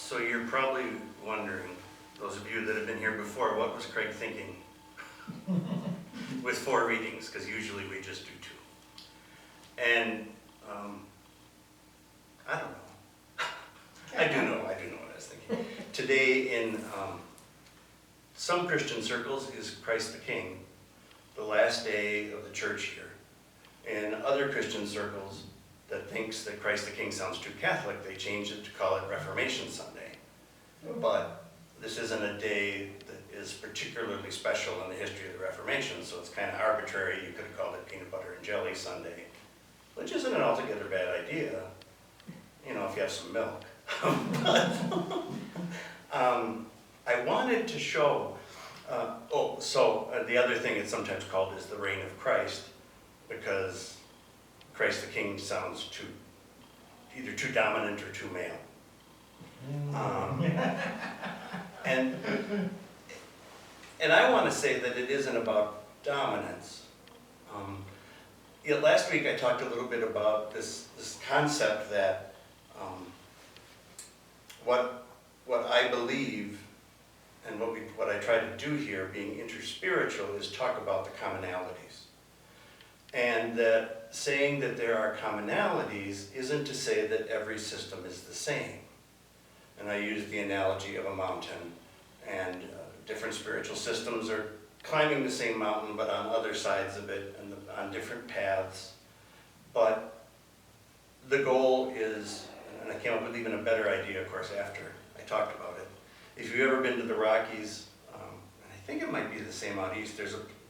So you're probably wondering, those of you that have been here before, what was Craig thinking with 4 readings? Because usually we just do 2. And I don't know. I do know what I was thinking. Today in some Christian circles is Christ the King, the last day of the church here. In other Christian circles that thinks that Christ the King sounds too Catholic, they changed it to call it Reformation Sunday. But this isn't a day that is particularly special in the history of the Reformation, so it's kind of arbitrary. You could have called it Peanut Butter and Jelly Sunday, which isn't an altogether bad idea, you know, if you have some milk. I wanted to show, the other thing it's sometimes called is the reign of Christ, because Christ the King sounds either too dominant or too male. And I want to say that it isn't about dominance. Last week I talked a little bit about this concept that what I believe and what I try to do here, being interspiritual, is talk about the commonalities. And that saying that there are commonalities isn't to say that every system is the same. And I use the analogy of a mountain, and different spiritual systems are climbing the same mountain but on other sides of it and on different paths. But the goal is, and I came up with even a better idea, of course, after I talked about it. If you've ever been to the Rockies, and I think it might be the same out east,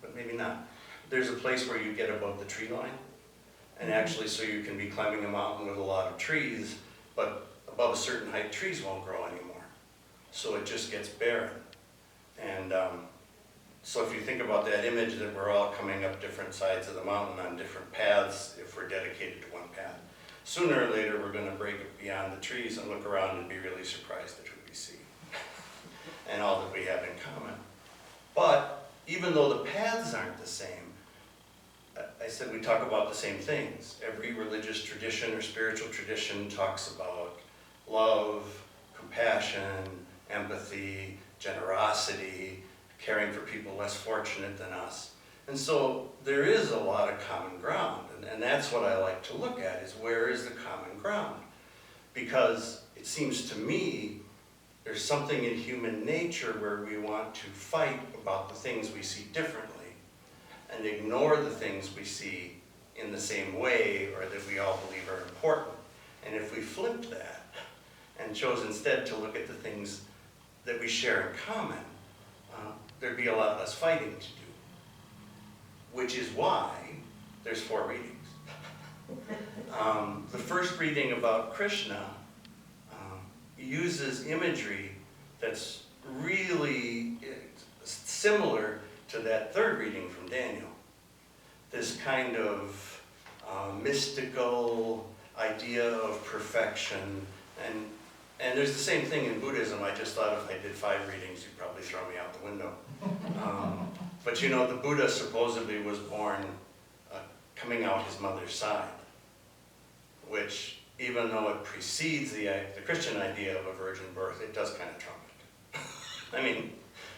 but maybe not. There's a place where you get above the tree line, and actually so you can be climbing a mountain with a lot of trees, but above a certain height, trees won't grow anymore. So it just gets barren. And so if you think about that image that we're all coming up different sides of the mountain on different paths, if we're dedicated to one path, sooner or later we're going to break beyond the trees and look around and be really surprised at who we see and all that we have in common. But even though the paths aren't the same, I said we talk about the same things. Every religious tradition or spiritual tradition talks about love, compassion, empathy, generosity, caring for people less fortunate than us. And so there is a lot of common ground, and that's what I like to look at, is where is the common ground? Because it seems to me there's something in human nature where we want to fight about the things we see differently and ignore the things we see in the same way or that we all believe are important. And if we flipped that and chose instead to look at the things that we share in common, there'd be a lot less fighting to do. Which is why there's 4 readings. The first reading about Krishna uses imagery that's really similar to that 3rd reading from Daniel. This kind of mystical idea of perfection. And there's the same thing in Buddhism. I just thought if I did 5 readings, you'd probably throw me out the window. But you know, the Buddha supposedly was born coming out his mother's side, which, even though it precedes the Christian idea of a virgin birth, it does kind of trump it. I mean,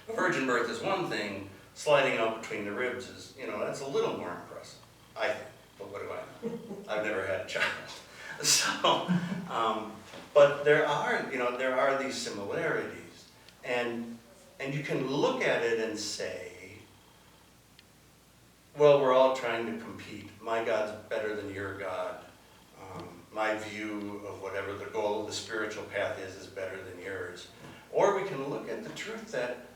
a virgin birth is one thing, sliding out between the ribs is, that's a little more impressive, I think. But what do I know? I've never had a child. So, but there are these similarities, and you can look at it and say, well, we're all trying to compete. My God's better than your God. My view of whatever the goal of the spiritual path is better than yours. Or we can look at the truth that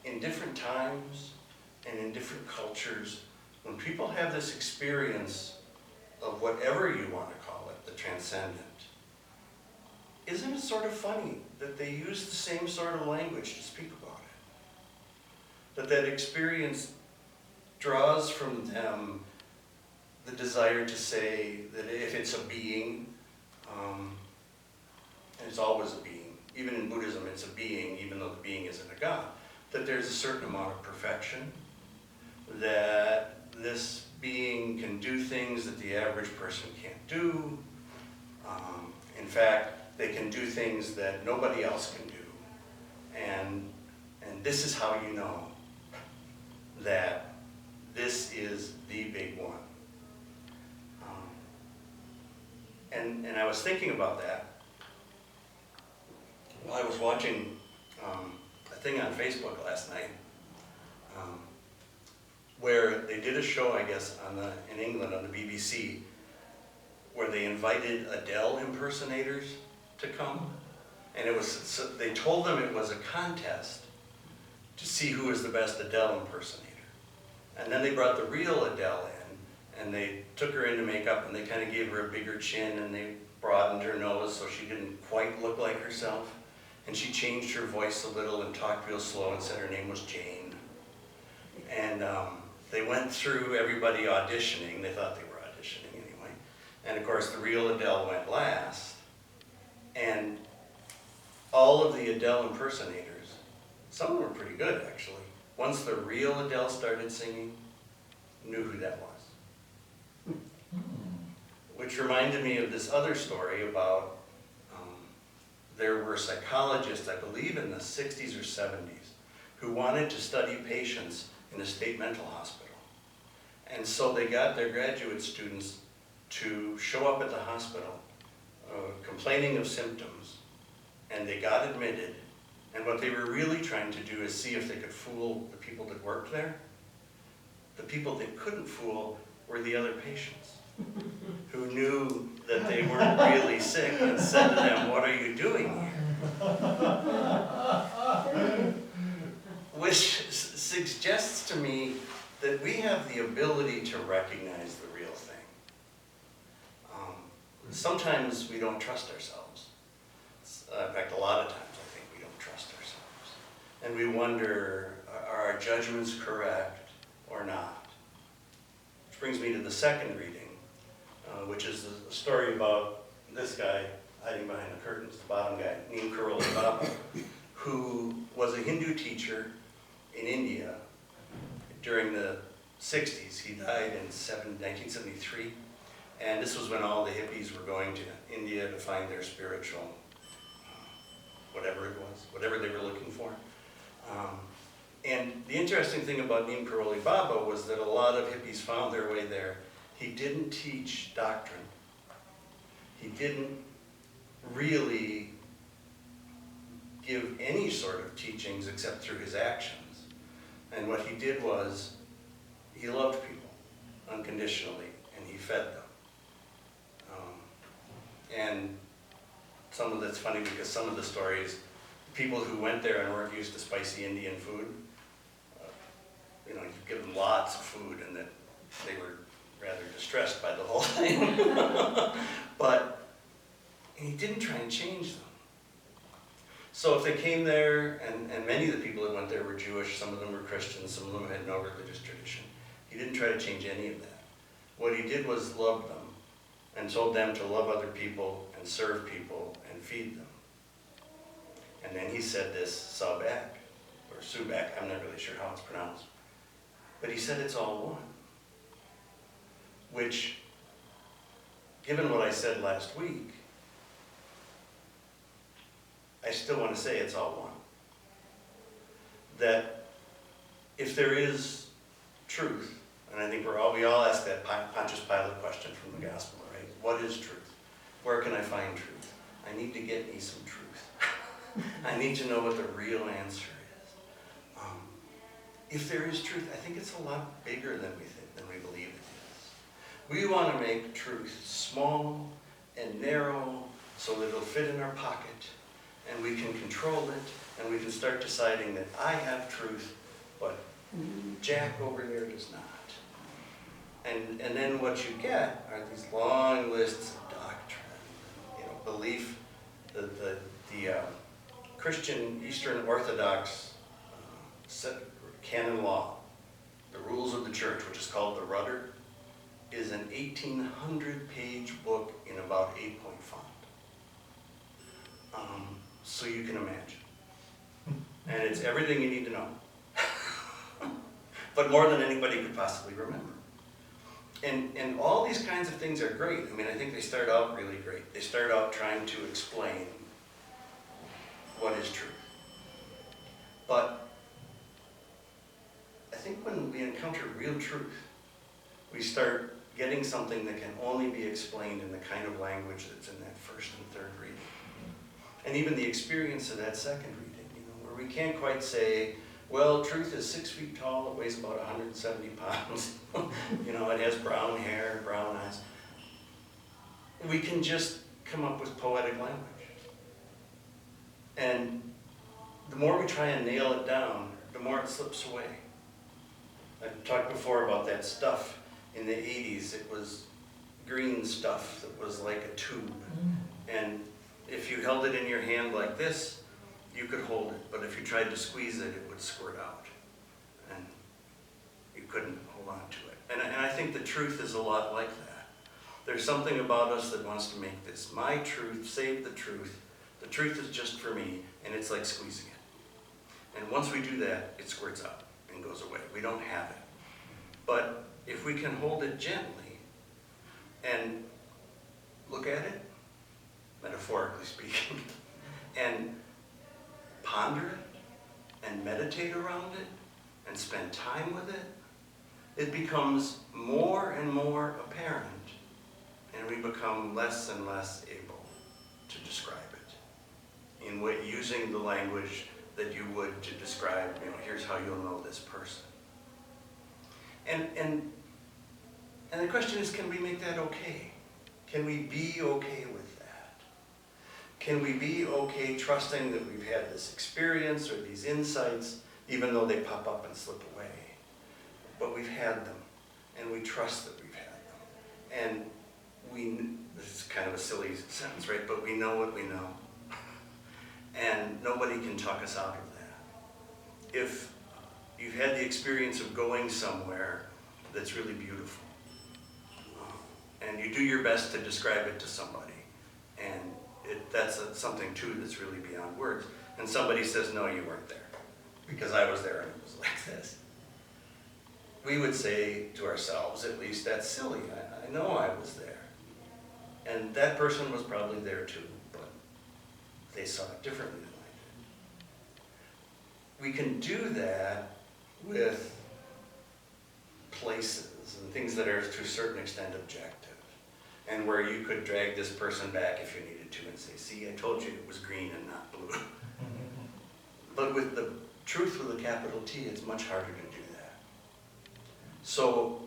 in different times and in different cultures, when people have this experience of whatever you want to call it, the transcendent, isn't it sort of funny that they use the same sort of language to speak about it? That experience draws from them the desire to say that if it's a being, and it's always a being, even in Buddhism it's a being, even though the being isn't a God, that there's a certain amount of perfection, that this being can do things that the average person can't do. In fact, they can do things that nobody else can do. And this is how you know that this is the big one. And I was thinking about that while I was watching a thing on Facebook last night, where they did a show, I guess, in England on the BBC, where they invited Adele impersonators to come. And they told them it was a contest to see who was the best Adele impersonator. And then they brought the real Adele in, and they took her into makeup, and they kind of gave her a bigger chin, and they broadened her nose so she didn't quite look like herself. And she changed her voice a little and talked real slow and said her name was Jane. And they went through everybody auditioning. They thought they were auditioning anyway. And of course, the real Adele went last. And all of the Adele impersonators, some of them were pretty good actually. Once the real Adele started singing, knew who that was. Which reminded me of this other story about there were psychologists, I believe in the 60s or 70s, who wanted to study patients in a state mental hospital. And so they got their graduate students to show up at the hospital complaining of symptoms, and they got admitted. And what they were really trying to do is see if they could fool the people that worked there. The people they couldn't fool were the other patients, who knew that they weren't really sick and said to them, "What are you doing here?" Which suggests to me that we have the ability to recognize the real thing. Sometimes we don't trust ourselves. In fact, a lot of times I think we don't trust ourselves. And we wonder, are our judgments correct or not? Which brings me to the second reading, which is a story about this guy hiding behind the curtains, the bottom guy, named Karoli Baba, who was a Hindu teacher in India during the 60s. He died in 1973, and this was when all the hippies were going to India to find their spiritual, whatever it was, whatever they were looking for. And the interesting thing about Neem Karoli Baba was that a lot of hippies found their way there. He didn't teach doctrine. He didn't really give any sort of teachings except through his actions. And what he did was, he loved people unconditionally, and he fed them. And some of that's funny because some of the stories, people who went there and weren't used to spicy Indian food, you give them lots of food, and that they were rather distressed by the whole thing. But he didn't try and change them. So if they came there, and many of the people that went there were Jewish, some of them were Christians, some of them had no religious tradition, he didn't try to change any of that. What he did was love them, and told them to love other people, and serve people, and feed them. And then he said this, Subak, or Subak, I'm not really sure how it's pronounced, but he said it's all one. Which, given what I said last week, I still want to say it's all one. That if there is truth, and I think we all ask that Pontius Pilate question from the gospel, right? What is truth? Where can I find truth? I need to get me some truth. I need to know what the real answer is. If there is truth, I think it's a lot bigger than we believe it is. We want to make truth small and narrow so that it'll fit in our pocket, and we can control it, and we can start deciding that I have truth, but Jack over there does not. And then what you get are these long lists of doctrine, belief, the Christian Eastern Orthodox canon law, the rules of the church, which is called the Rudder, is an 1,800-page book in about 8-point font. So you can imagine. And it's everything you need to know. But more than anybody could possibly remember. And all these kinds of things are great. I mean, I think they start out really great. They start out trying to explain what is truth. But I think when we encounter real truth, we start getting something that can only be explained in the kind of language that's in that first and third reading. And even the experience of that second reading, where we can't quite say, well, truth is 6 feet tall, it weighs about 170 pounds. It has brown hair, brown eyes. We can just come up with poetic language. And the more we try and nail it down, the more it slips away. I've talked before about that stuff in the 80s. It was green stuff that was like a tube. And if you held it in your hand like this, you could hold it. But if you tried to squeeze it, it would squirt out. And you couldn't hold on to it. And I think the truth is a lot like that. There's something about us that wants to make this my truth, save the truth. The truth is just for me, and it's like squeezing it. And once we do that, it squirts out and goes away. We don't have it. But if we can hold it gently and look at it, metaphorically speaking, and ponder it and meditate around it and spend time with it, it becomes more and more apparent, and we become less and less able to describe it in using the language that you would to describe, here's how you'll know this person. And the question is, can we make that okay? Can we be okay with that? Can we be okay trusting that we've had this experience or these insights, even though they pop up and slip away? But we've had them, and we trust that we've had them. And this is kind of a silly sentence, right? But we know what we know. And nobody can talk us out of that. If you've had the experience of going somewhere that's really beautiful, and you do your best to describe it to somebody, and that's something too that's really beyond words, and somebody says, no, you weren't there, because I was there and it was like this. We would say to ourselves, at least, that's silly. I know I was there. And that person was probably there too, but they saw it differently than I did. We can do that with places and things that are to a certain extent objective, and where you could drag this person back if you needed to and say, see, I told you it was green and not blue. But with the truth with a capital T, it's much harder to do that. So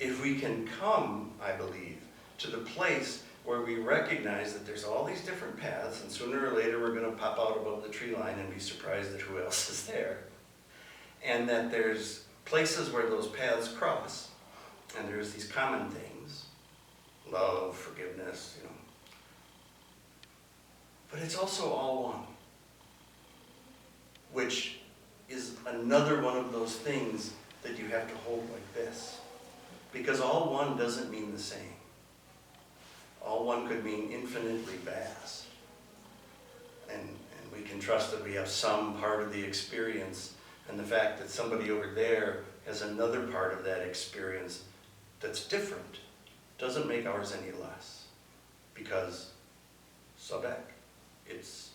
if we can come, I believe, to the place where we recognize that there's all these different paths, and sooner or later we're going to pop out above the tree line and be surprised at who else is there, and that there's places where those paths cross, and there's these common things, love, forgiveness, but it's also all one, which is another one of those things that you have to hold like this, because all one doesn't mean the same. All one could mean infinitely vast, and we can trust that we have some part of the experience, and the fact that somebody over there has another part of that experience that's different doesn't make ours any less, because Sabek, it's